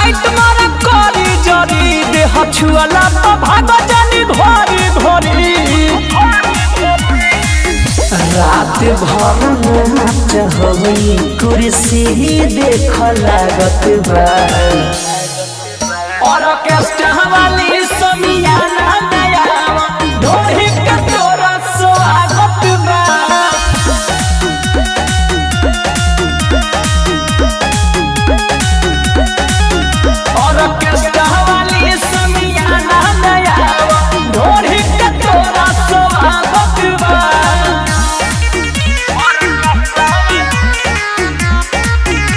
Light मारा करी जरी देह छुअला तो भाग जानी घोरी घोरी। रात भर नाच होई कुर्सी देख लागत बा ऑर्केस्ट्रा वाली समियाना नया ढोली के तोरा स्वागत बा। ऑर्केस्ट्रा वाली समियाना नया ढोली के तोरा स्वागत बा।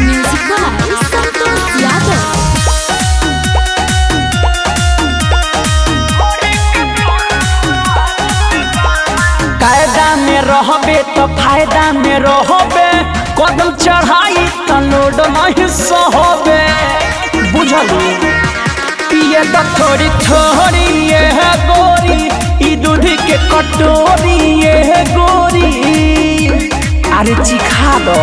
Music by Santosh Yadav. कायदा में रहबे तो फायदा में रहबे कदम चढ़ाई तो लोड नहीं सहबे बुझलू। पिए तो थोड़ी थोड़ी ये है गोरी ई दूध के कटोरी ये है गोरी अरे चिखा दो।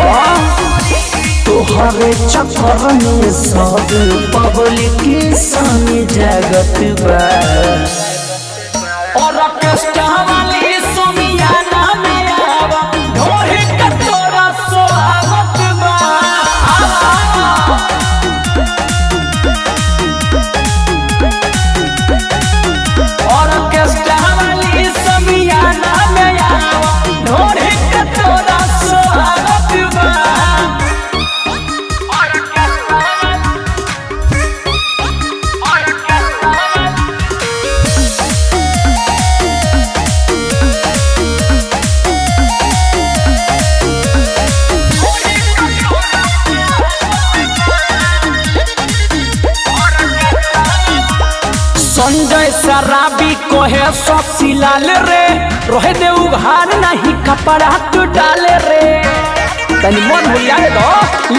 तोहरे चक्कर में सब पब्लिक संग जगत बा ऑर्केस्ट्रा वाली समियाना में आवा ढोली के तोरा स्वागत बा। ऑर्केस्ट्रा वाली समियाना में आवा ढोली के तोरा स्वागत बा। संजय शराबी कोहे सबसी लाल रे रोहे दे उघार नहीं कपड़ा तू डाले रे तनी मन भुलिया दो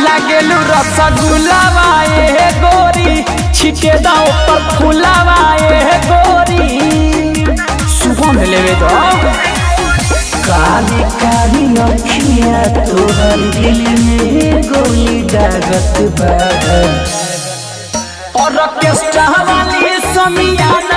लागेलू रसगुल्ला वाए गोरी छिटे दा ऊपर फूलावा ए गोरी सुगंध लेवे दो। काली काली अखिया तोहर दिल में गोली दागत बा ऑर्केस्ट्रा वाली समियाना